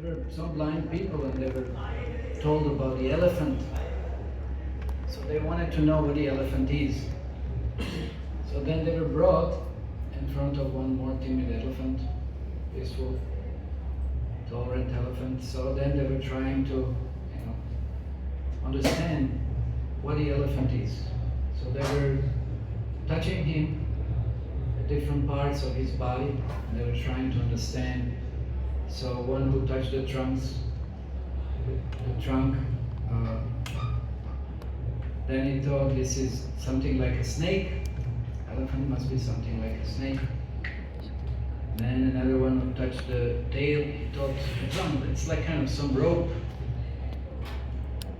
were some blind people and they were told about the elephant. So they wanted to know what the elephant is. So then they were brought in front of one more timid elephant, peaceful, tolerant elephant. So then they were trying to, understand what the elephant is. So they were touching him at different parts of his body, and they were trying to understand. So one who touched the trunk, then he thought this is something like a snake. Elephant must be something like a snake. Then another one who touched the tail, he thought it's like kind of some rope.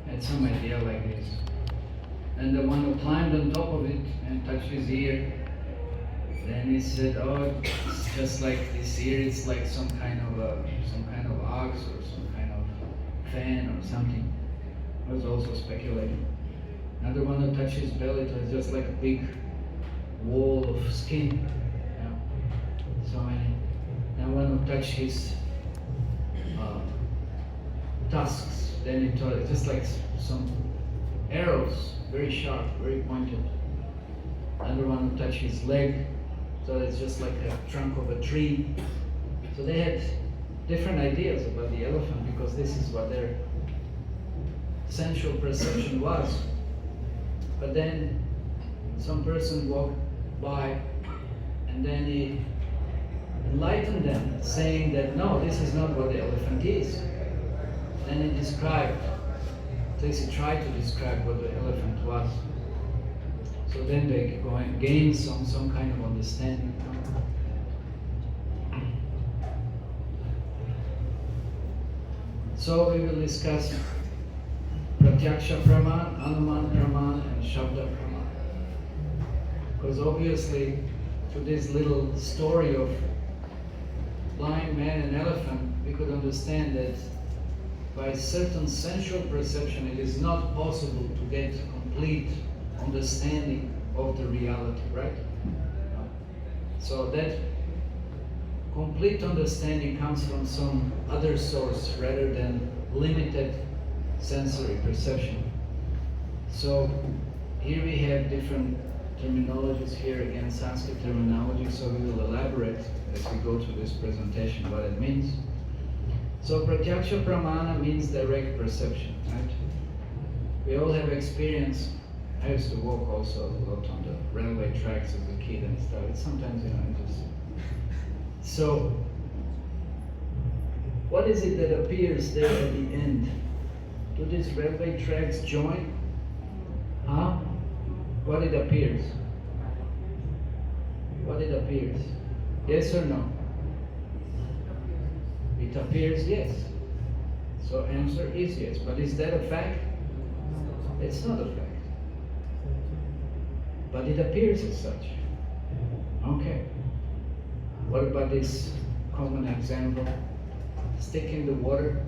Had some idea like this. And the one who climbed on top of it and touched his ear, then he said, oh, it's just like this ear, it's like some kind of ox or some kind of fan or something. I was also speculating. Another one who touched his belly, it was just like a big wall of skin. So many. And one who touched his tusks, then he thought it's just like some arrows, very sharp, very pointed. Another one who touched his leg, so it's just like a trunk of a tree. So they had different ideas about the elephant because this is what their sensual perception was. But then some person walked by and then he enlightened them, saying that no, this is not what the elephant is. Then he described, at least he tried to describe what the elephant was. So then they gained some kind of understanding. So we will discuss Pratyaksha Praman, Anuman Praman, and Shabda Praman. Because obviously, through this little story of blind man and elephant, we could understand that by certain sensual perception, it is not possible to get complete understanding of the reality, right? So that complete understanding comes from some other source rather than limited sensory perception. So here we have different terminologies here, again Sanskrit terminology, so we will elaborate as we go through this presentation what it means. So Pratyaksha Pramana means direct perception, right? We all have experience. I used to walk also a lot on the railway tracks as a kid and stuff. Sometimes, So, what is it that appears there at the end? Do these railway tracks join? What it appears? What it appears? Yes or no? It appears yes. So answer is yes. But is that a fact? It's not a fact. But it appears as such. Okay. What about this common example? Stick in the water.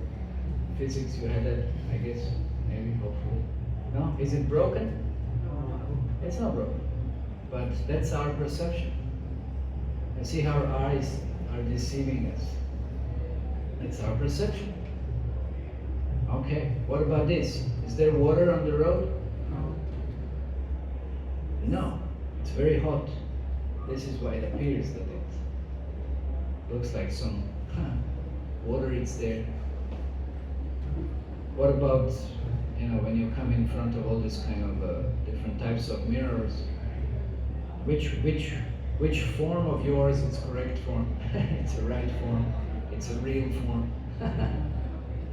Physics, you had that, I guess, maybe, hopefully. No? Is it broken? It's not broken. But that's our perception. You see how our eyes are deceiving us. It's our perception. Okay, what about this? Is there water on the road? No, it's very hot. This is why it appears that it looks like some water is there. What about, when you come in front of all this kind of different types of mirrors? Which form of yours is correct form? It's a right form. It's a real form.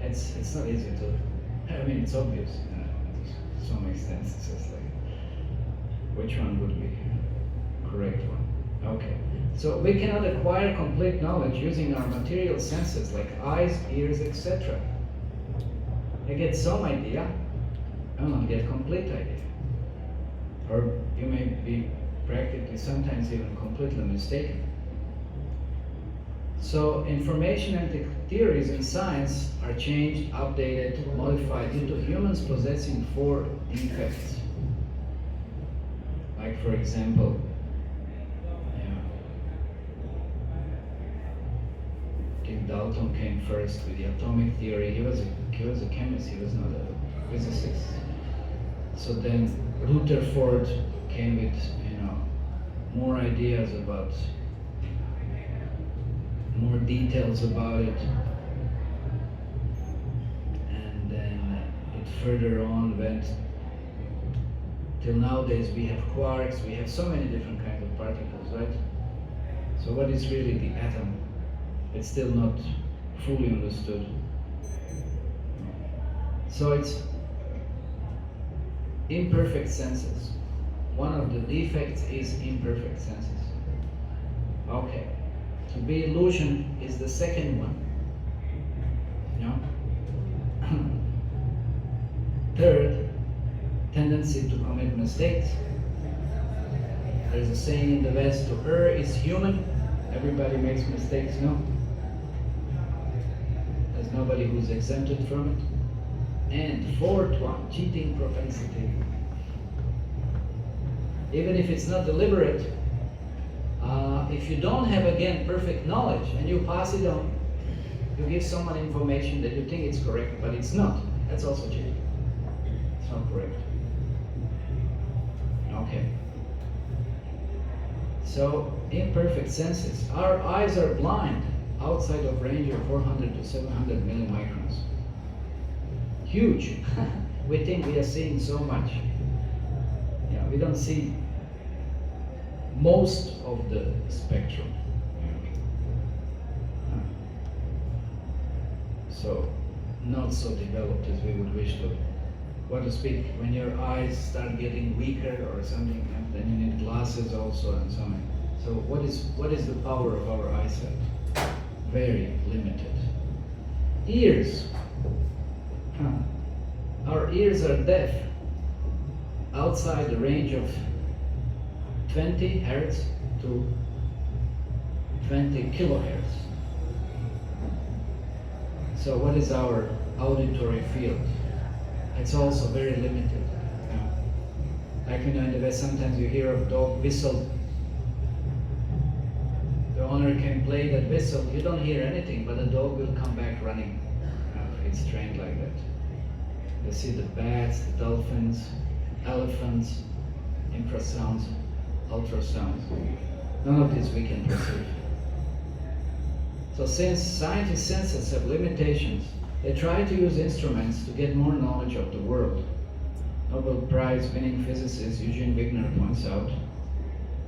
It's not easy to. It's obvious to some extent. It's just like which one would be correct one. Okay. So we cannot acquire complete knowledge using our material senses like eyes, ears, etc. You get some idea, you will not get complete idea. Or you may be practically sometimes even completely mistaken. So information and theories in science are changed, updated, modified due to humans possessing 4 defects. Like for example, Dalton atom came first with the atomic theory. He was a chemist, he was not a physicist. So then Rutherford came with, more ideas about, more details about it. And then it further on went till nowadays we have quarks, we have so many different kinds of particles, right? So what is really the atom? It's still not fully understood. So it's imperfect senses. One of the defects is imperfect senses. Okay. To be illusion is the second one. Third, tendency to commit mistakes. There's a saying in the West, to err is human. Everybody makes mistakes, no? There's nobody who's exempted from it. And fourth one, cheating propensity. Even if it's not deliberate, if you don't have, again, perfect knowledge and you pass it on, you give someone information that you think it's correct, but it's not. That's also cheating. It's not correct. Okay. So, imperfect senses. Our eyes are blind outside of range of 400 to 700 millimicrons. Huge. We think we are seeing so much. Yeah, we don't see most of the spectrum. So, not so developed as we would wish to. What to speak, when your eyes start getting weaker or something, then you need glasses also and so on. So what is the power of our eyesight? Very limited. Ears. Our ears are deaf outside the range of 20 hertz to 20 kilohertz. So what is our auditory field? It's also very limited. Like in the West, sometimes you hear a dog whistle. The owner can play that whistle. You don't hear anything, but the dog will come back running. It's trained like that. You see the bats, the dolphins, elephants, infrasounds, ultrasounds. None of this we can perceive. So since scientists' senses have limitations, they try to use instruments to get more knowledge of the world. Nobel Prize winning physicist Eugene Wigner points out,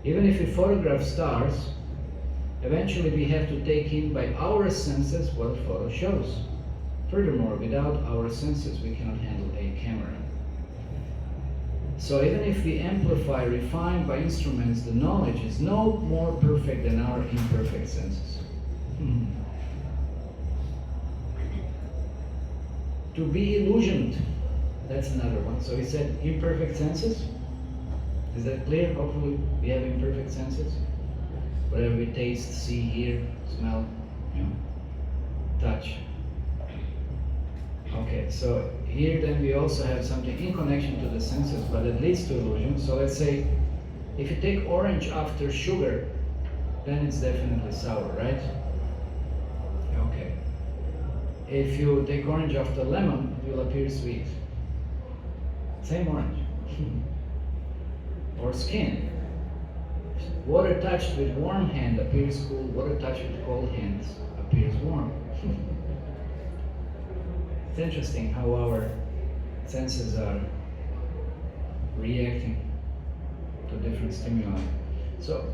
even if we photograph stars, eventually we have to take in by our senses what a photo shows. Furthermore, without our senses, we cannot handle a camera. So even if we amplify, refine by instruments, the knowledge is no more perfect than our imperfect senses. To be illusioned, that's another one. So he said imperfect senses. Is that clear? Hopefully we have imperfect senses. Whatever we taste, see, hear, smell, touch. Okay, so here then we also have something in connection to the senses, but it leads to illusion. So let's say, if you take orange after sugar, then it's definitely sour, right? Okay. If you take orange after lemon, it will appear sweet. Same orange. Or skin. Water touched with warm hand appears cool, water touched with cold hands appears warm. It's interesting how our senses are reacting to different stimuli. So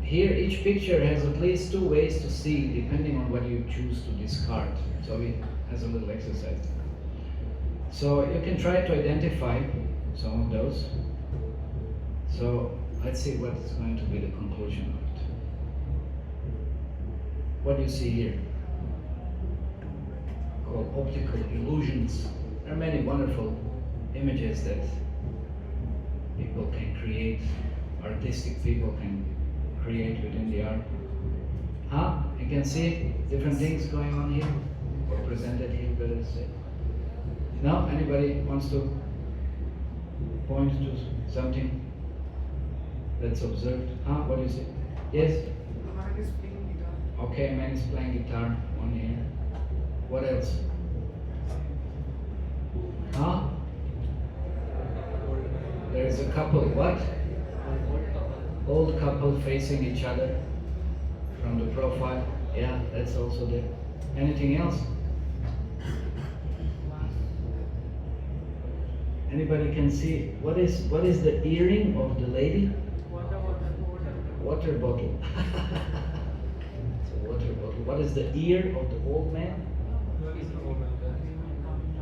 here each picture has at least two ways to see depending on what you choose to discard. So it has a little exercise. So you can try to identify some of those. So let's see what is going to be the conclusion of it. What do you see here? Called optical illusions. There are many wonderful images that people can create, artistic people can create within the art. You can see different things going on here, or presented here, better to say. Now, anybody wants to point to something that's observed? What do you say? Yes? A man is playing guitar. Okay, a man is playing guitar. 1 ear. What else? Huh? There's a couple, what? Old couple facing each other from the profile. Yeah, that's also there. Anything else? Anybody can see? What is the earring of the lady? Water bottle. It's a water bottle. What is the ear of the old man?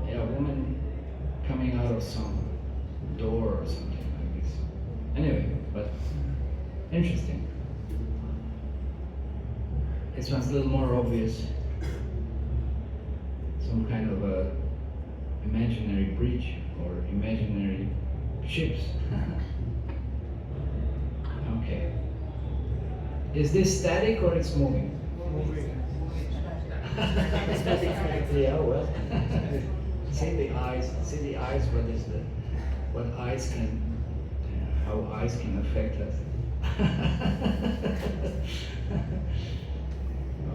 Yeah, a woman coming out of some door or something like this. Anyway, but interesting. This one's a little more obvious. Some kind of a imaginary bridge or imaginary ships. Okay. Is this static or it's moving? Moving. Yeah, well. See the eyes. What eyes can, how eyes can affect us.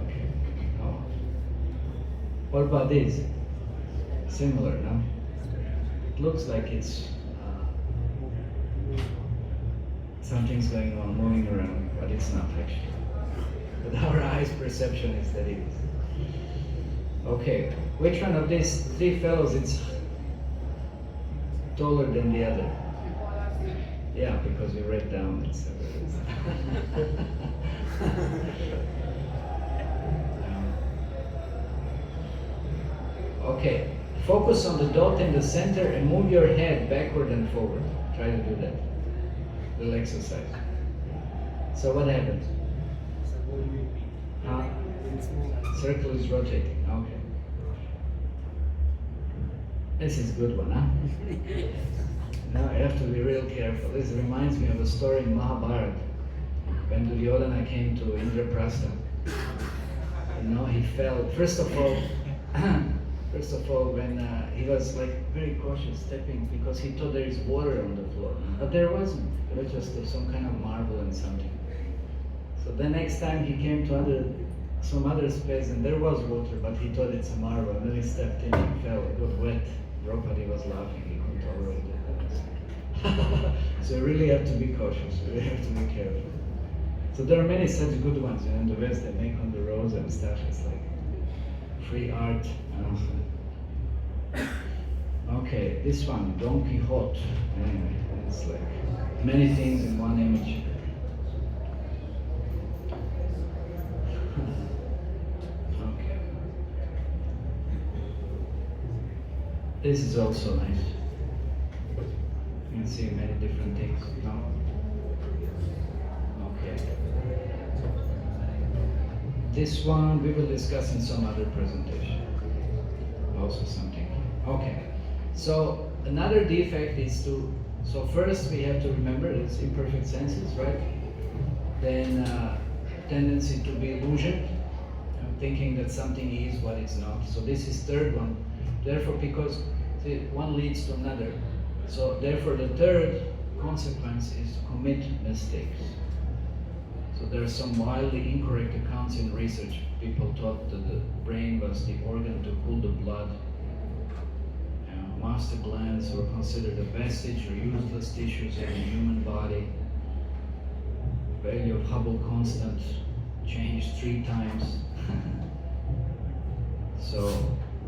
Okay. Oh. What about this? Similar, no? It looks like it's something's going on, moving around, but it's not actually. But our eyes' perception is that it is. Okay, which one of these three fellows is taller than the other? Yeah, because you read down it. So okay, focus on the dot in the center and move your head backward and forward. Try to do that. Little exercise. So what happens? Huh? Circle is rotating. Okay. This is a good one, huh? Now I have to be real careful. This reminds me of a story in Mahabharata when Duryodhana came to Indraprastha. You know, he fell. First of all, when he was like very cautious stepping because he thought there is water on the floor, but there wasn't. It was just some kind of marble and something. So the next time he came to some other space and there was water, but he thought it's a marble. And then he stepped in and fell. It got wet. Draupadi was laughing. He couldn't tolerate it. So you really have to be cautious. You really have to be careful. So there are many such good ones. You know, in the West they make on the roads and stuff. It's like free art. Okay, this one, Don Quixote. Anyway, it's like many things in one image. Okay. This is also nice. You can see many different things. No? Okay. This one we will discuss in some other presentation. Also something. Okay. So another defect is so first we have to remember it's imperfect senses, right? Then tendency to be illusion, thinking that something is what it's not. So this is third one. Therefore, because one leads to another. So therefore the third consequence is to commit mistakes. So there are some wildly incorrect accounts in research. People thought that the brain was the organ to cool the blood. Master glands were considered a vestige or useless tissues in the human body. Value of Hubble constant changed 3 times. So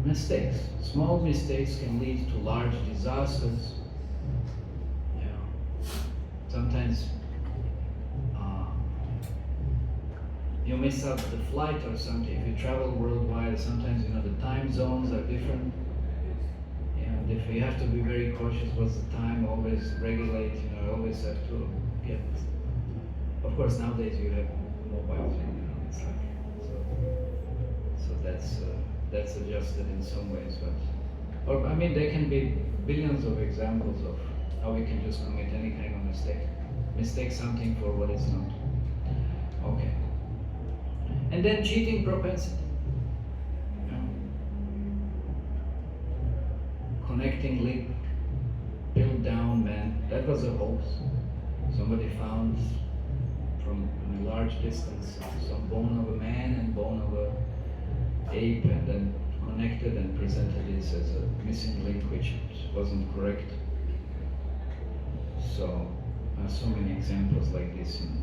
mistakes, small mistakes can lead to large disasters. Sometimes you miss out the flight or something. If you travel worldwide, sometimes the time zones are different. If you have to be very cautious what's the time, always regulate, always have to get. Of course, nowadays you have mobile phone, it's like so that's adjusted in some ways, but there can be billions of examples of how we can just commit any kind of mistake something for what it's not. Okay. And then cheating propensity. Connecting link, built down man. That was a hoax. Somebody found from a large distance some bone of a man and bone of a ape and then connected and presented this as a missing link which wasn't correct. So so many examples like this in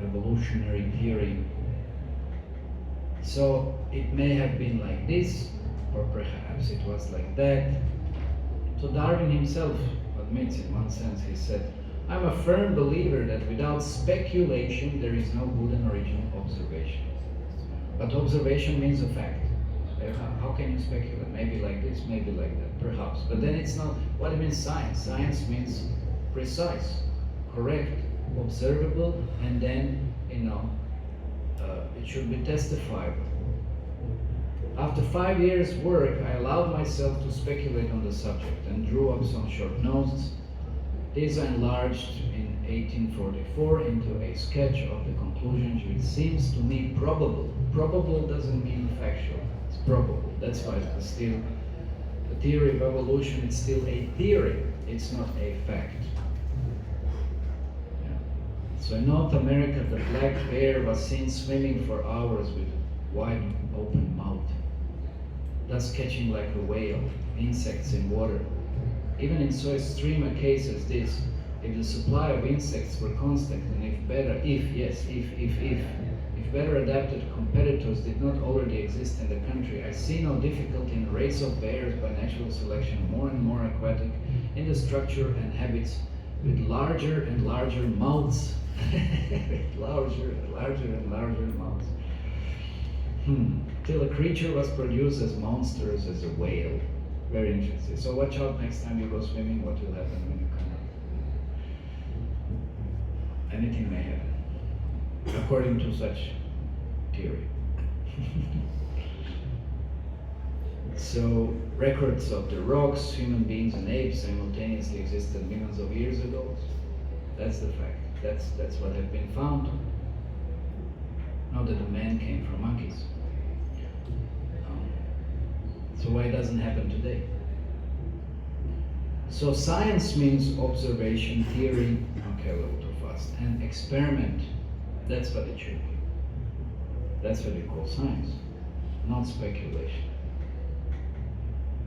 evolutionary theory. So it may have been like this, or perhaps it was like that. So Darwin himself admits, in one sense, he said, "I'm a firm believer that without speculation there is no good and original observation." But observation means a fact. How can you speculate? Maybe like this, maybe like that, perhaps. But then it's not, what it means science? Science means precise, correct, observable, and then, it should be testifiable. After 5 years' work, I allowed myself to speculate on the subject and drew up some short notes. These are enlarged in 1844 into a sketch of the conclusions which seems to me probable. Probable doesn't mean factual, it's probable. That's why it's still, the theory of evolution is still a theory, it's not a fact. So in North America, the black bear was seen swimming for hours with wide open mouth, thus catching like a whale, insects in water. Even in so extreme a case as this, if the supply of insects were constant and if better adapted competitors did not already exist in the country, I see no difficulty in a race of bears by natural selection more and more aquatic in the structure and habits with larger and larger mouths. larger and larger mouths. Till a creature was produced as monstrous as a whale. Very interesting. So watch out next time you go swimming, what will happen when you come out. Anything may happen, according to such theory. So records of the rocks, human beings and apes simultaneously existed millions of years ago. That's the fact. That's what has been found. Not that the man came from monkeys. So why it doesn't happen today? So science means observation, theory, okay, a little too fast, and experiment. That's what it should be. That's what we call science, not speculation.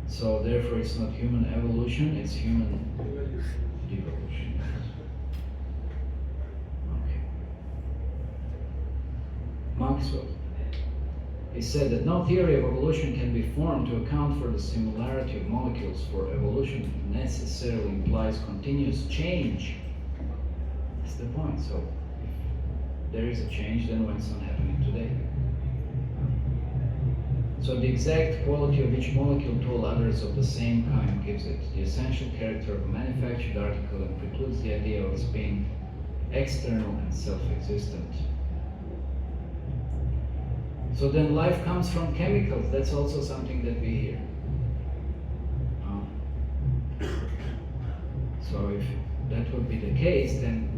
So therefore it's not human evolution, it's human devolution. Okay. Maxwell. He said that no theory of evolution can be formed to account for the similarity of molecules, for evolution necessarily implies continuous change. That's the point. So if there is a change, then why it's not happening today? So the exact quality of each molecule to all others of the same kind gives it the essential character of a manufactured article and precludes the idea of its being external and self-existent. So then life comes from chemicals. That's also something that we hear. So if that would be the case, then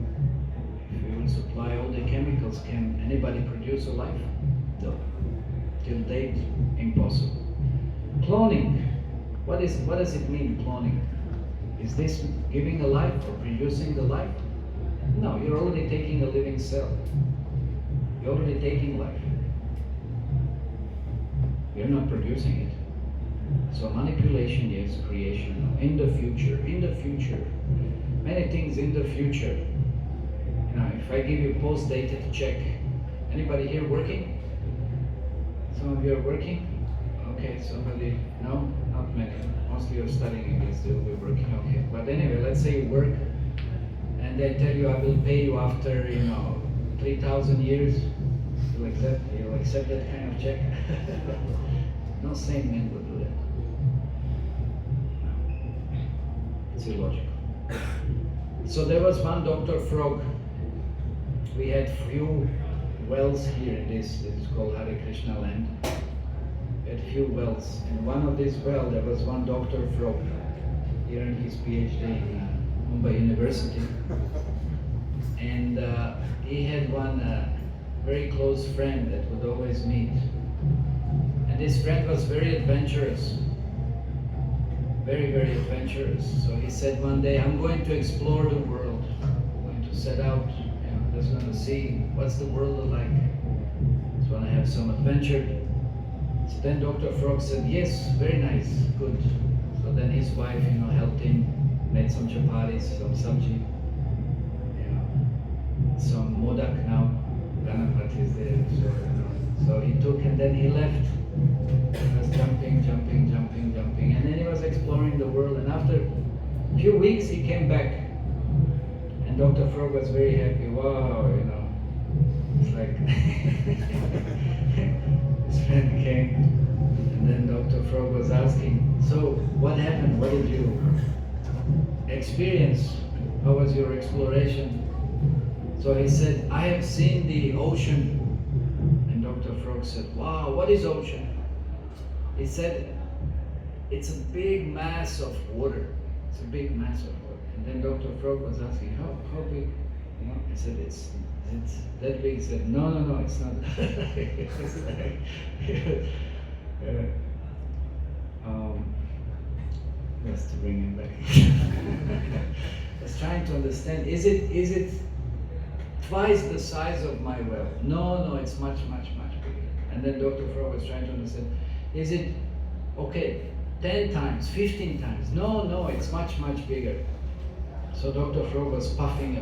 if we would supply all the chemicals, can anybody produce a life? No. Till date, impossible. Cloning. What does it mean, cloning? Is this giving a life or producing the life? No, you're already taking a living cell. You're already taking life. You're not producing it. So manipulation, yes, creation, no. In the future, many things in the future. If I give you post-dated check, anybody here working? Some of you are working? Okay, somebody, no, not many. Mostly you're studying English, you'll be working, okay. But anyway, let's say you work, and they tell you I will pay you after, 3,000 years. You'll accept that kind of check? No sane man would do that. No. It's illogical. So there was one Dr. Frog. We had few wells here in this is called Hare Krishna land. We had few wells. And one of these wells, there was one Dr. Frog here in his PhD in Mumbai University. And he had one very close friend that would always meet. And this friend was very adventurous. Very, very adventurous. So he said one day, I'm going to explore the world. I'm going to set out, just going to see what's the world like. So when to have some adventure. So then Dr. Frog said, yes, very nice, good. So then his wife, helped him, made some chapatis, some sabji, some modak now. Ganapati is there, so he took and then he left. He was jumping, and then he was exploring the world. And after a few weeks, he came back, and Dr. Frog was very happy. Wow, it's like his friend came, and then Dr. Frog was asking, so what happened? What did you experience? How was your exploration? So he said, I have seen the ocean. And Dr. Frog said, wow, what is ocean? He said, it's a big mass of water. It's a big mass of water. And then Dr. Frog was asking, how big? He said, it's that big. He said, no, it's not. Just to bring him back. I was trying to understand, is it twice the size of my well? No, it's much bigger. And then Dr. Frog was trying to understand, is it, 10 times, 15 times? No, it's much bigger. So Dr. Frog was puffing. He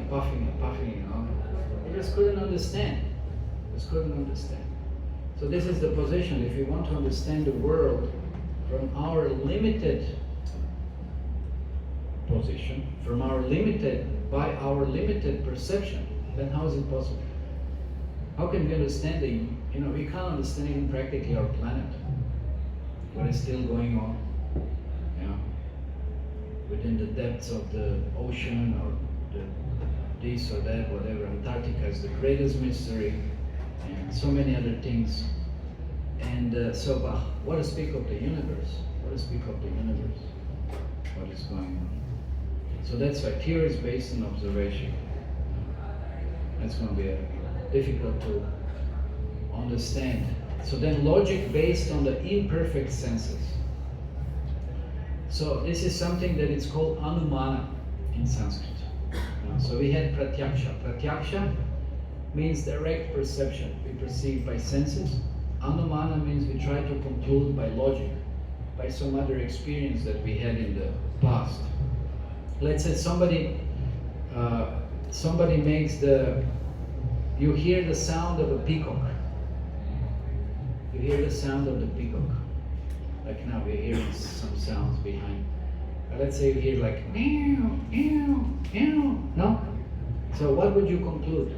just couldn't understand. So this is the position. If you want to understand the world from our limited position, by our limited perception, then how is it possible? How can we understand we can't understand even practically our planet, what is still going on, within the depths of the ocean or this or that, whatever. Antarctica is the greatest mystery, and so many other things. And what to speak of the universe? What is going on? So that's why theory is based on observation. That's going to be difficult to understand. So then logic based on the imperfect senses. So this is something that is called anumana in Sanskrit. So we had pratyaksha. Pratyaksha means direct perception. We perceive by senses. Anumana means we try to conclude by logic, by some other experience that we had in the past. Let's say somebody makes you hear the sound of a peacock. You hear the sound of the peacock. Like now we're hearing some sounds behind. Let's say you hear like meow, meow, meow. No? So what would you conclude?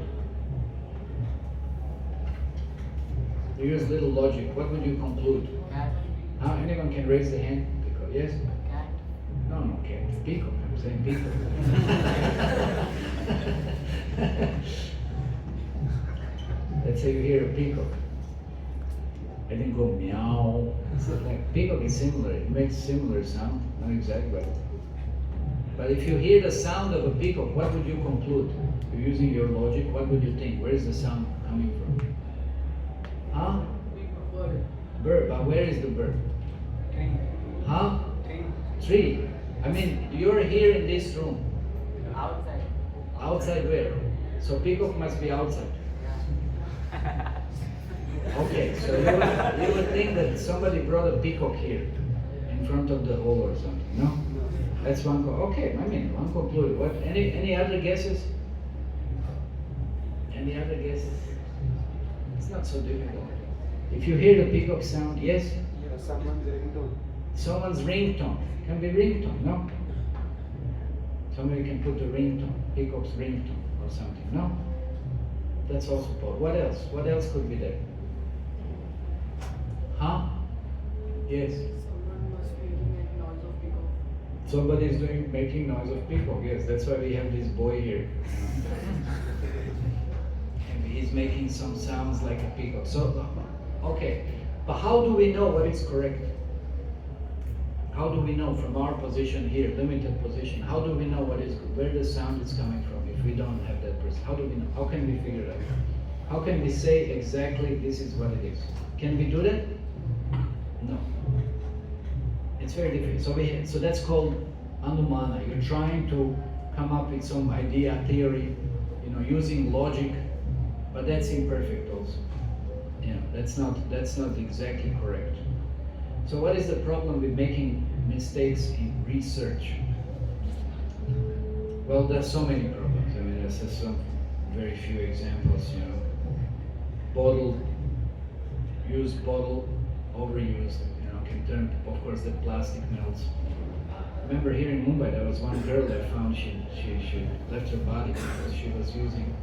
You use little logic. What would you conclude? Cat. Anyone can raise the hand? Peacock. Yes? Cat. No, cat. Peacock. I'm saying peacock. Let's say you hear a peacock. I didn't go meow. So like peacock is similar. It makes similar sound. Not exactly. But if you hear the sound of a peacock, what would you conclude? You're using your logic. What would you think? Where is the sound coming from? Huh? Bird. Bird. But where is the bird? Tree. Huh? Tree. Tree. I mean, you're here in this room. Outside. Outside where? So peacock must be outside. Yeah. Okay, so you would think that somebody brought a peacock here in front of the hall or something, no? That's one. Okay, one concluded. What? Any other guesses? Any other guesses? It's not so difficult. If you hear the peacock sound, yes? Yeah, someone's ringtone. Someone's ringtone. Can be ringtone, no? Somebody can put a ringtone, peacock's ringtone or something, no? That's also possible. What else? What else could be there? Huh? Yes? Someone must be making noise of peacock. Somebody is making noise of peacock, yes. That's why we have this boy here. And he's making some sounds like a peacock. So, okay. But how do we know what is correct? How do we know from our position here, limited position, how do we know where the sound is coming from if we don't have that person? How do we know? How can we figure it out? How can we say exactly this is what it is? Can we do that? No. It's very difficult. So that's called anumana. You're trying to come up with some idea, theory, using logic, but that's imperfect also. That's not exactly correct. So what is the problem with making mistakes in research? Well, there's so many problems. I mean, there's just some very few examples, you know. Used bottle, overused, you know, can turn, of course, the plastic melts. Remember here in Mumbai, there was one girl that found she left her body because she was using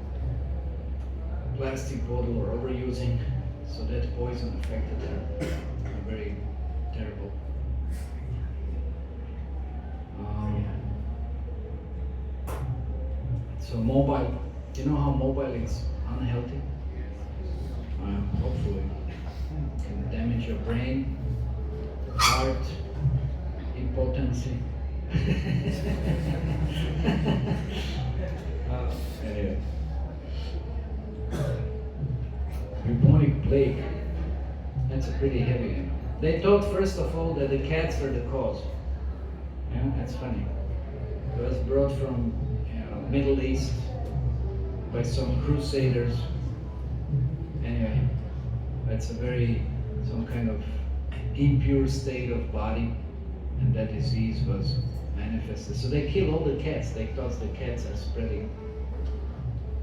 plastic bottle or overusing, so that poison affected her. Very terrible. So mobile, you know how mobile is unhealthy? Hopefully. It can damage your brain, heart, impotency. Anyway. Bubonic plague. That's a pretty heavy, you know. They thought first of all that the cats were the cause. Yeah, that's funny. It was brought from, you know, Middle East by some crusaders. Anyway, it's some kind of impure state of body, and that disease was manifested. So they killed all the cats. They thought the cats are spreading.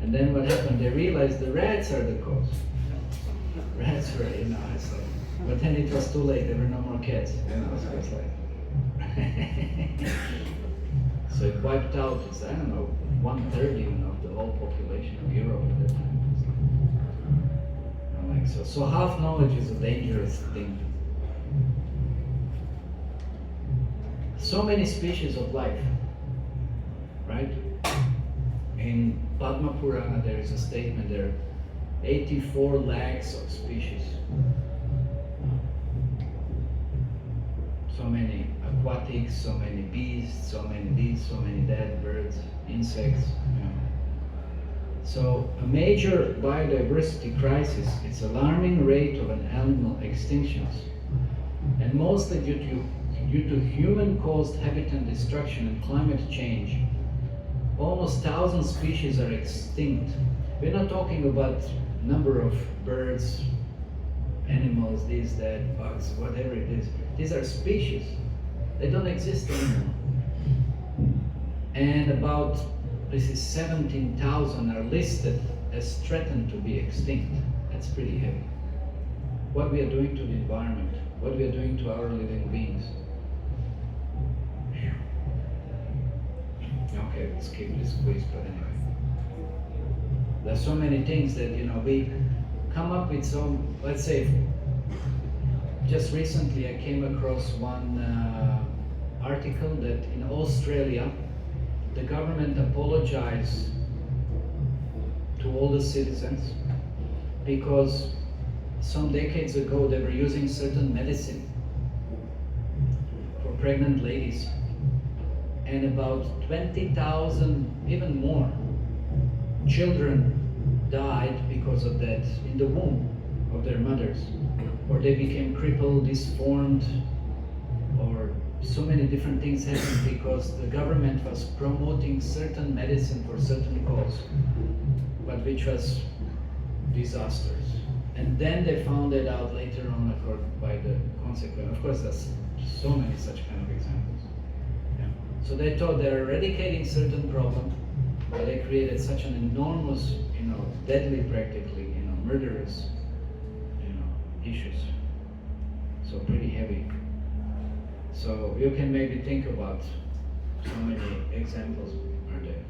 And then what happened? They realized the rats are the cause. Rats were, you know, it's like, but then it was too late. There were no more cats. You know, so it's like, so it wiped out, I don't know, 1/3 even of the whole population of Europe at that time. Like so half knowledge is a dangerous thing. So many species of life, right? In Padma Purana there is a statement there, 84 lakhs of species. So many aquatics, so many beasts, so many this, so many that, birds, insects. You know. So a major biodiversity crisis, it's alarming rate of an animal extinctions, and mostly due to human-caused habitat destruction and climate change. Almost 1,000 species are extinct. We're not talking about number of birds, animals, this, that, bugs, whatever it is. These are species. They don't exist anymore. And about, this is 17,000 are listed as threatened to be extinct. That's pretty heavy. What we are doing to the environment, what we are doing to our living beings. Okay, let's keep this quiz, but anyway. There's so many things that, you know, we come up with some, let's say, just recently I came across one article that in Australia, the government apologized to all the citizens because some decades ago they were using certain medicine for pregnant ladies, and about 20,000, even more, children died because of that in the womb of their mothers, or they became crippled, disformed, or so many different things happened because the government was promoting certain medicine for certain cause, but which was disastrous. And then they found it out later on by the consequence. Of course, there's so many such kind of examples. Yeah. So they thought they're eradicating certain problem, but they created such an enormous, you know, deadly practically, you know, murderous, you know, issues. So pretty heavy. So you can maybe think about so many examples are there.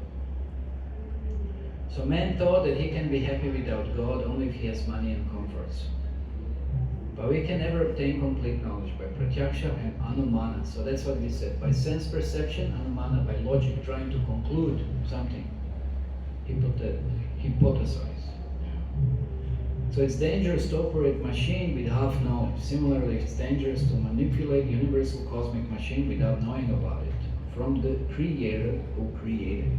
So man thought that he can be happy without God only if he has money and comforts. But we can never obtain complete knowledge by pratyaksha and anumana. So that's what we said. By sense perception, anumana, by logic, trying to conclude something. Hypothesize. So it's dangerous to operate machine with half knowledge. Similarly, it's dangerous to manipulate universal cosmic machine without knowing about it from the creator who created it.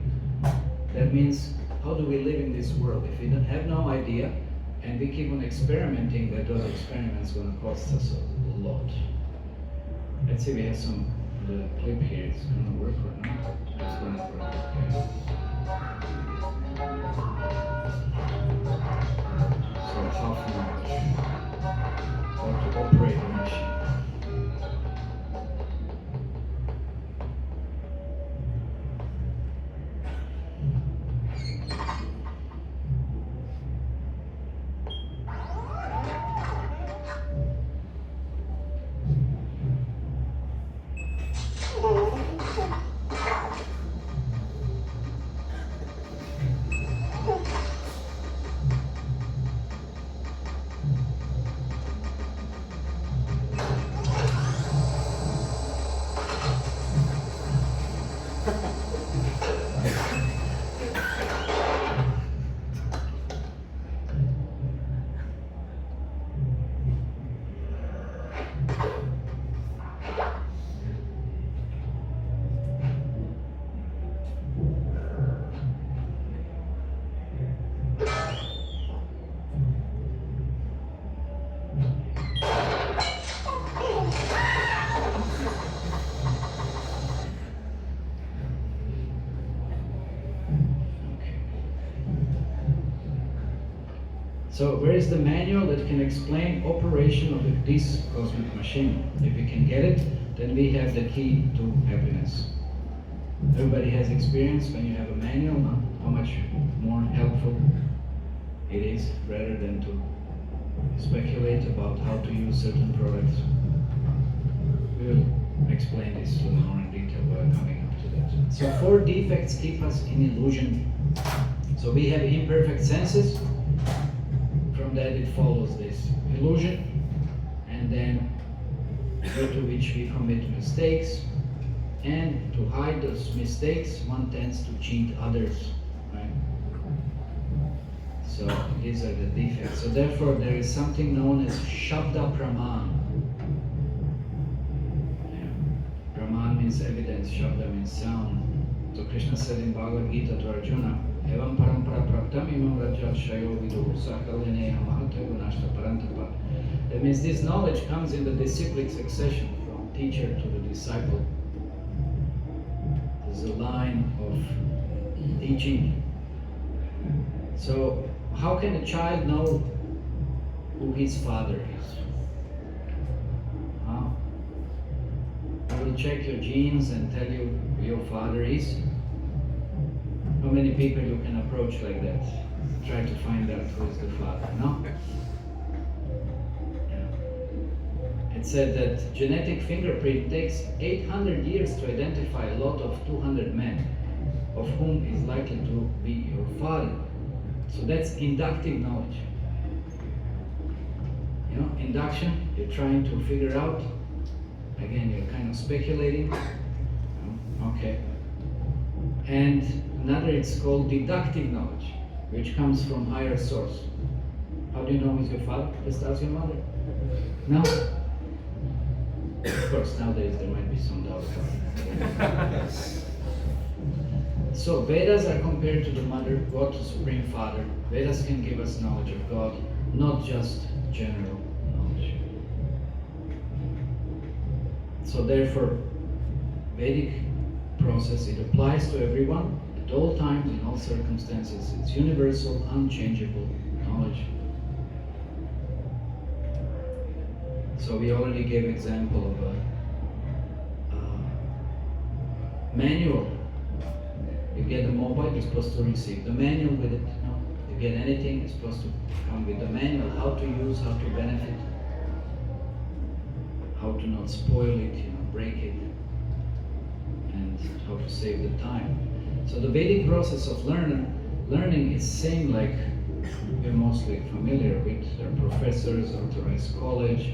That means, how do we live in this world? If we don't have no idea and we keep on experimenting, that those experiments are going to cost us a lot. Let's see, we have the clip here. It's going to work or not? It's going to work. Okay. So half knowledge. or to operate the machine. So where is the manual that can explain operation of this cosmic machine? If we can get it, then we have the key to happiness. Everybody has experience when you have a manual, no? How much more helpful it is rather than to speculate about how to use certain products. We will explain this a little more in detail while coming up to that. So 4 defects keep us in illusion. So we have imperfect senses. From that it follows this illusion, and then due to which we commit mistakes, and to hide those mistakes one tends to cheat others, right? So these are the defects. So therefore there is something known as Shabda Praman. Yeah. Praman means evidence, Shabda means sound. So Krishna said in Bhagavad Gita to Arjuna, Evam parampara praptam imam rajat shayo vidu sakalene hamahata gunashta parantapa. That means this knowledge comes in the disciplic succession from teacher to the disciple. There's a line of teaching. So how can a child know who his father is? How? I will check your genes and tell you who your father is. How many people you can approach like that? Try to find out who is the father, no? Yeah. It said that genetic fingerprint takes 800 years to identify a lot of 200 men, of whom is likely to be your father. So that's inductive knowledge. You know, induction, you're trying to figure out, again, you're kind of speculating. Okay. And another, it's called deductive knowledge, which comes from higher source. How do you know he's your father? Just ask your mother. No? Of course, nowadays there might be some doubt about it. So Vedas are compared to the Mother, God, the Supreme Father. Vedas can give us knowledge of God, not just general knowledge. So therefore, Vedic process, it applies to everyone, at all times, in all circumstances. It's universal, unchangeable knowledge. So we already gave example of a manual. You get a mobile, you're supposed to receive the manual with it. No? You get anything, it's supposed to come with the manual, how to use, how to benefit, how to not spoil it, break it, and how to save the time. So the Vedic process of learning is same like we're mostly familiar with. There are professors, authorized college,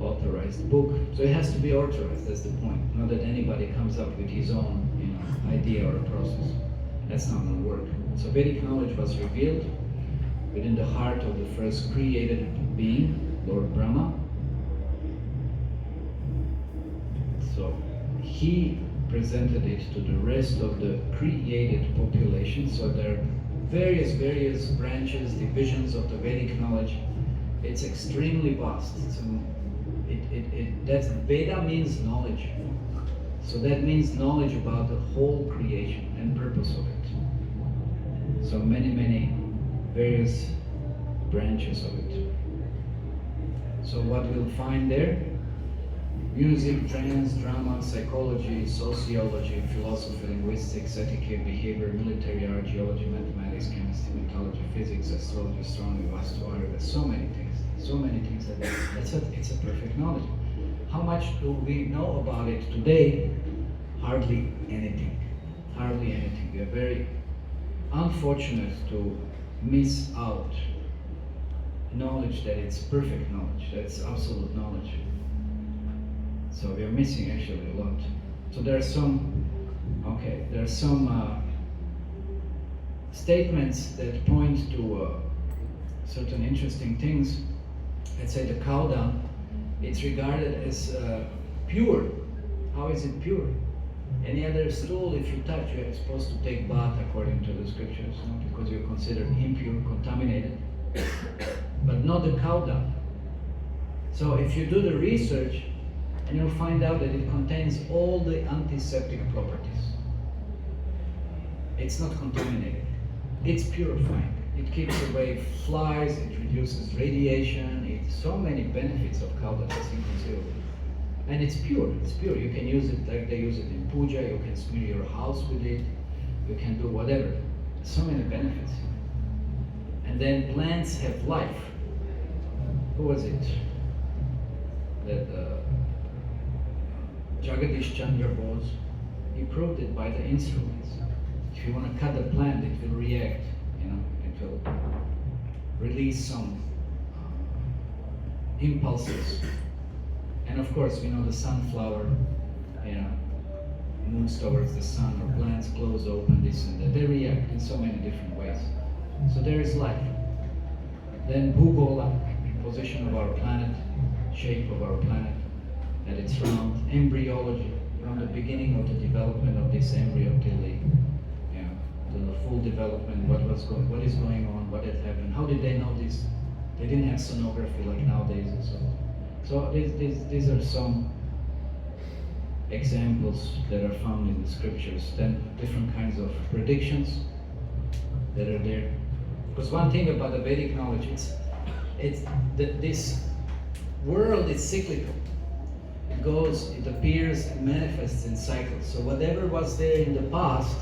authorized book. So it has to be authorized, that's the point. Not that anybody comes up with his own idea or a process. That's not going to work. So Vedic knowledge was revealed within the heart of the first created being, Lord Brahma. So he presented it to the rest of the created population. So there are various branches, divisions of the Vedic knowledge. It's extremely vast. That's Veda means knowledge. So that means knowledge about the whole creation and purpose of it. So many various branches of it. So what we'll find there? Music, trance, drama, psychology, sociology, philosophy, linguistics, etiquette, behavior, military art, geology, mathematics, chemistry, mythology, physics, astrology, astronomy, vastu art. There's so many things that it's a perfect knowledge. How much do we know about it today? Hardly anything. Hardly anything. We are very unfortunate to miss out knowledge that it's perfect knowledge, that's absolute knowledge. So we are missing actually a lot. So there are some statements that point to certain interesting things. Let's say the cow dung, it's regarded as pure. How is it pure? Any other stool, if you touch, you are supposed to take bath according to the scriptures, because you're considered impure, contaminated, but not the cow dung. So if you do the research, and you'll find out that it contains all the antiseptic properties. It's not contaminated. It's purifying. It keeps away flies, it reduces radiation, it's so many benefits of cow dung, it's inconceivable. And it's pure, you can use it like they use it in puja, you can smear your house with it, you can do whatever. So many benefits. And then plants have life. Who was it? That Jagadish Chandra Bose, he proved it by the instruments. If you want to cut the plant, it will react, it will release some impulses. And of course, we know the sunflower, moves towards the sun, or plants close open, this and that. They react in so many different ways. So there is life. Then Bhugola, position of our planet, shape of our planet, that it's round. Embryology, from the beginning of the development of this embryo till the full development, what is going on, what had happened, how did they know this? They didn't have sonography like nowadays and so on. So these are some examples that are found in the scriptures. Then different kinds of predictions that are there. Because one thing about the Vedic knowledge, this world is cyclical. It appears and manifests in cycles. So whatever was there in the past,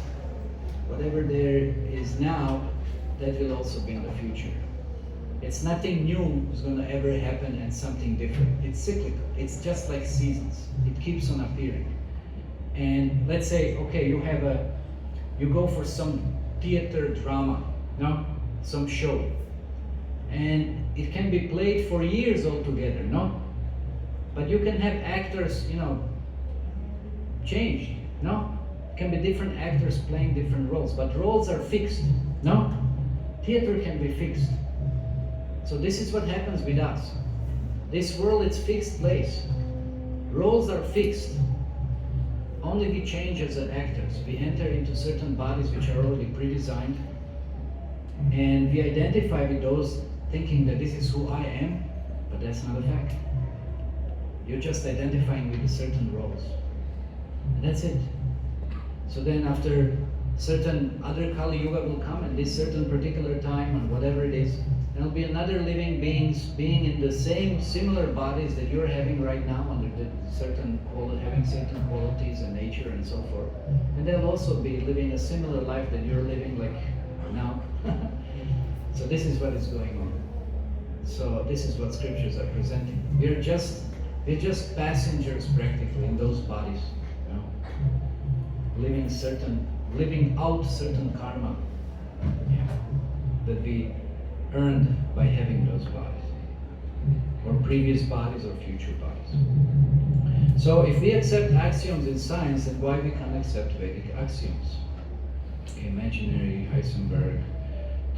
whatever there is now, that will also be in the future. It's nothing new is going to ever happen and something different. It's cyclical. It's just like seasons. It keeps on appearing. And let's say, okay, you go for some theater drama, some show. And it can be played for years altogether, But you can have actors, changed, It can be different actors playing different roles, but roles are fixed, Theater can be fixed. So this is what happens with us. This world is fixed place. Roles are fixed. Only we change as actors. We enter into certain bodies which are already pre-designed, and we identify with those thinking that this is who I am, but that's not a fact. You're just identifying with certain roles. And that's it. So then after certain other Kali Yuga will come, and this certain particular time and whatever it is, there'll be another living beings being in the same similar bodies that you're having right now, under having certain qualities and nature and so forth. And they'll also be living a similar life that you're living like now. So this is what is going on. So this is what scriptures are presenting. We're just passengers practically in those bodies, living out certain karma that we earned by having those bodies, or previous bodies or future bodies. So if we accept axioms in science, then why we can't accept Vedic axioms? Imaginary, Heisenberg,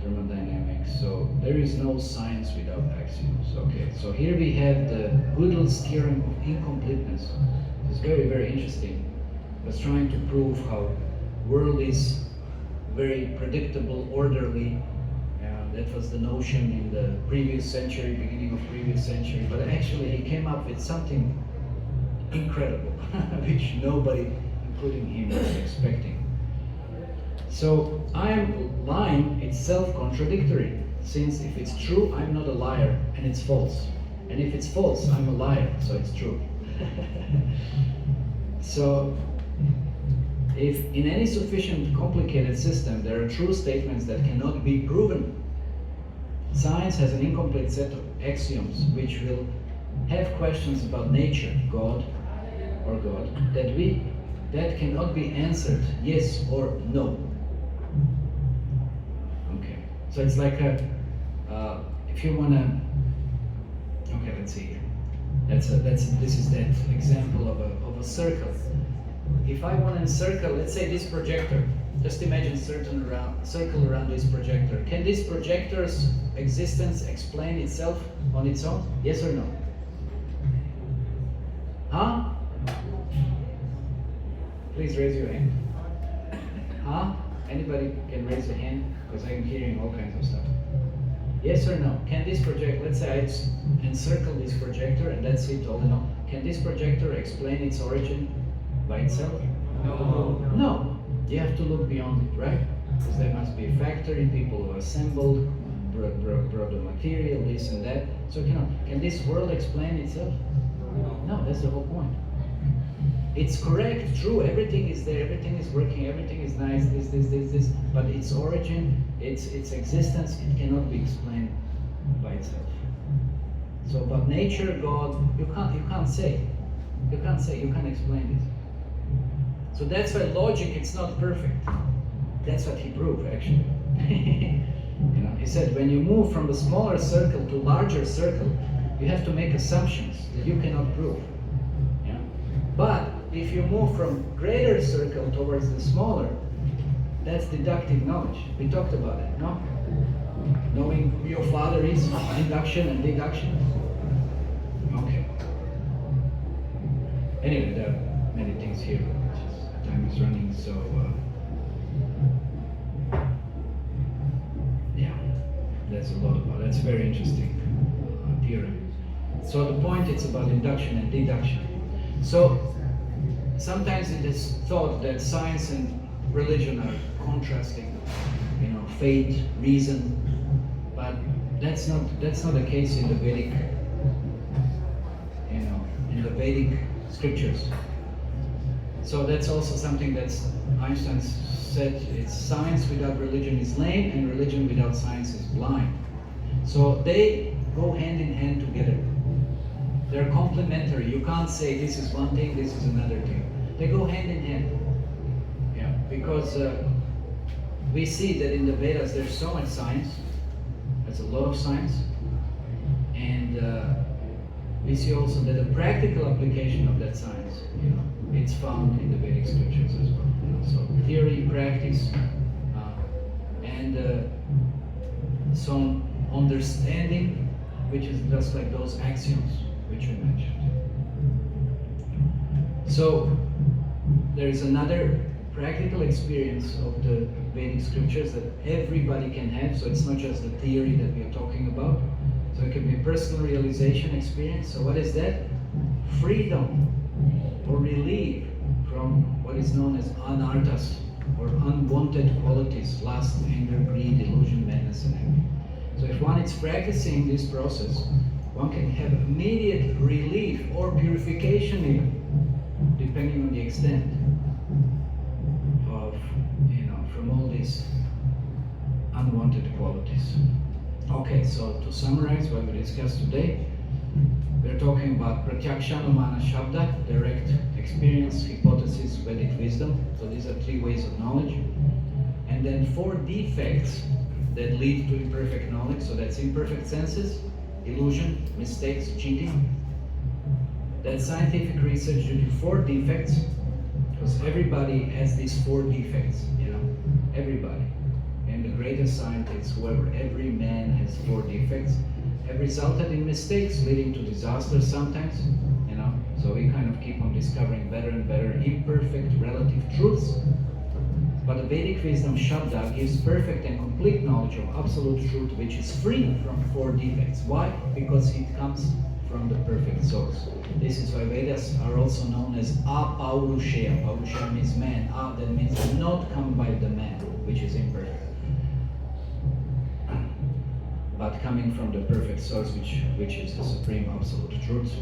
thermodynamics. So there is no science without axioms. Okay, so here we have the Gödel's theorem of incompleteness. It's very, very interesting. It was trying to prove how world is very predictable, orderly. That was the notion in the previous century, beginning of previous century. But actually he came up with something incredible, which nobody, including him, was expecting. So I am lying, it's self-contradictory, since if it's true, I'm not a liar, and it's false. And if it's false, I'm a liar, so it's true. So, if in any sufficient complicated system there are true statements that cannot be proven, science has an incomplete set of axioms which will have questions about nature, God, or God, that cannot be answered yes or no. Okay, so it's like if you wanna, okay, let's see here. This is that example of a circle. If I want to encircle, let's say this projector, just imagine circle around this projector. Can this projector's existence explain itself on its own? Yes or no? Huh? Please raise your hand. Huh? Anybody can raise a hand, because I'm hearing all kinds of stuff. Yes or no? Can this projector, let's say I encircle this projector and that's it all in all. Can this projector explain its origin by itself? No. No. You have to look beyond it, right? Because there must be a factory, people who assembled, brought the material, this and that. So can this world explain itself? No, that's the whole point. It's correct, true, everything is there, everything is working, everything is nice, this, but its origin, its existence, it cannot be explained by itself. So about nature, God, you can't say, you can't explain it. So that's why logic, it's not perfect. That's what he proved, actually. He said, when you move from the smaller circle to larger circle, you have to make assumptions that you cannot prove. Yeah? But if you move from greater circle towards the smaller, that's deductive knowledge. We talked about it, no? Knowing who your father is, induction and deduction. Okay. Anyway, there are many things here, but time is running, so yeah, that's a lot about. That's very interesting theorem. So the point is about induction and deduction. So sometimes it is thought that science and religion are contrasting, fate, reason, but that's not the case in the Vedic, in the Vedic scriptures. So that's also something that Einstein said, it's science without religion is lame and religion without science is blind. So they go hand in hand together. They're complementary. You can't say this is one thing, this is another thing. They go hand in hand. Yeah, because we see that in the Vedas there's so much science. There's a lot of science. And we see also that the practical application of that science, it's found in the Vedic scriptures as well. So theory, practice, and some understanding, which is just like those axioms which we mentioned. So there is another practical experience of the Vedic scriptures that everybody can have. So it's not just the theory that we are talking about. So it can be a personal realization experience. So what is that? Freedom or relief from what is known as anarthas, or unwanted qualities, lust, anger, greed, delusion, madness, and envy. So if one is practicing this process, one can have immediate relief or purification even, depending on the extent of, from all these unwanted qualities. Okay, so to summarize what we discussed today, we're talking about pratyakshanumana shabda, direct experience, hypothesis, Vedic wisdom. So these are three ways of knowledge. And then four defects that lead to imperfect knowledge. So that's imperfect senses, illusion, mistakes, cheating. That's scientific research due to four defects, because everybody has these four defects, everybody. And the greatest scientists, whoever, every man has four defects, have resulted in mistakes leading to disasters sometimes, so we kind of keep on discovering better and better imperfect relative truths. But the Vedic wisdom Shabda gives perfect and complete knowledge of absolute truth, which is free from four defects. Why? Because it comes from the perfect source. This is why Vedas are also known as apaurushaya. Paurushaya means man. That means not come by the man, which is imperfect. but coming from the perfect source, which is the supreme absolute truth.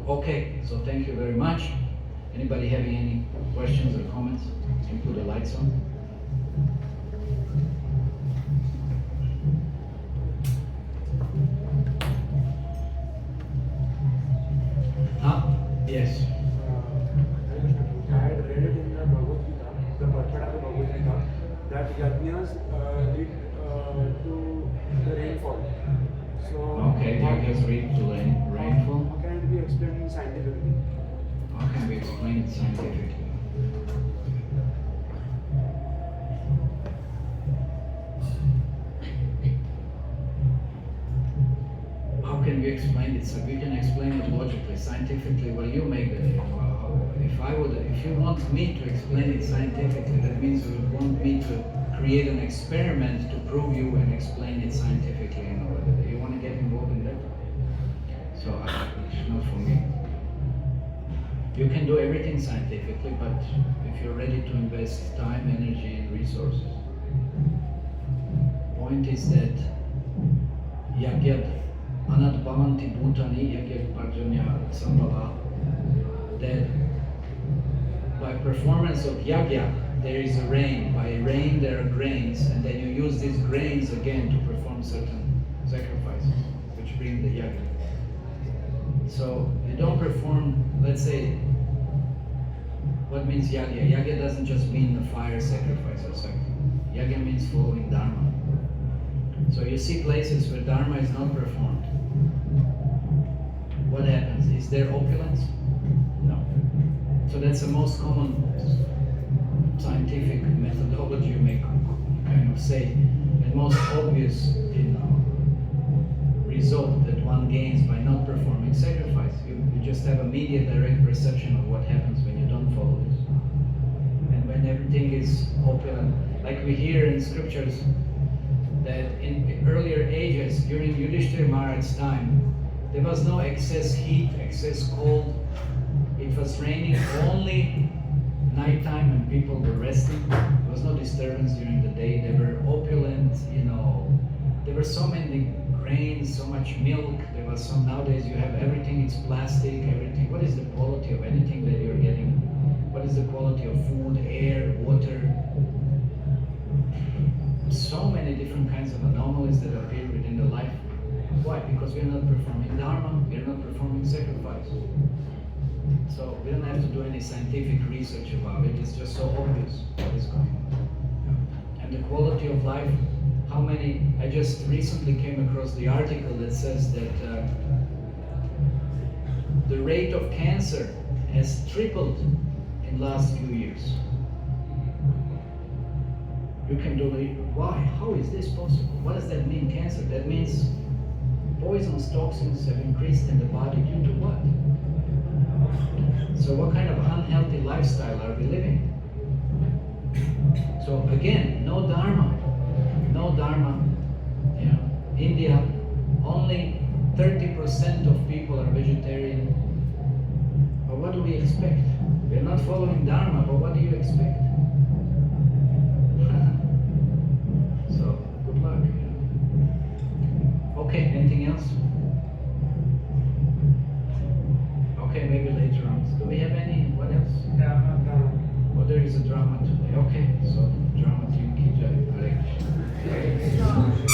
Okay, so thank you very much. Anybody having any questions or comments? You can put the lights on. Yes. I had read it in the Bhagavad Gita, the first part of the Bhagavad Gita, that yajnas lead to the rainfall. So, Okay, yajnas lead to rainfall. How can it be explained scientifically? How can we explain it scientifically? How can we explain it? So we can explain it logically, scientifically. Well, you make it. If you want me to explain it scientifically, that means you would want me to create an experiment to prove you and explain it scientifically. You want to get involved in that? So it's not for me. You can do everything scientifically, but if you're ready to invest time, energy, and resources. Point is that yagyad anat bhavanti bhutani yagyad parjanya sambhava, that by performance of yagya there is a rain. By rain there are grains, and then you use these grains again to perform certain sacrifices, which bring the yagya. So you don't perform, let's say, what means yagya? Yagya doesn't just mean the fire sacrifice or something. Yagya means following dharma. So you see places where dharma is not performed. What happens? Is there opulence? No. So that's the most common scientific methodology you may kind of say, and most obvious result that one gains by not performing sacrifice. You just have immediate direct perception of what happens when you don't follow this. And when everything is opulent, like we hear in scriptures that in earlier ages, during Yudhishthira Maharaj's time, there was no excess heat, excess cold. It was raining only nighttime when people were resting. There was no disturbance during the day. They were opulent, there were so many grains, so much milk. There was some, nowadays you have everything, it's plastic, everything. What is the quality of anything that you're getting? What is the quality of food, air, water? So many different kinds of anomalies that appear within the life. Why? Because we are not performing dharma, we are not performing sacrifice. So we don't have to do any scientific research about it, it's just so obvious what is going on. And the quality of life, how many, I just recently came across the article that says that the rate of cancer has tripled in the last few years. You can believe, why? How is this possible? What does that mean, cancer? That means poisons, toxins have increased in the body due to what? So what kind of unhealthy lifestyle are we living? So again, no dharma. No dharma. India, only 30% of people are vegetarian. But what do we expect? We're not following dharma, but what do you expect? So, good luck. Okay, anything else? Okay, maybe later on. Do we have any? What else? Drama. Oh, there is a drama today. Okay, so drama team Kijai. Hare Krishna.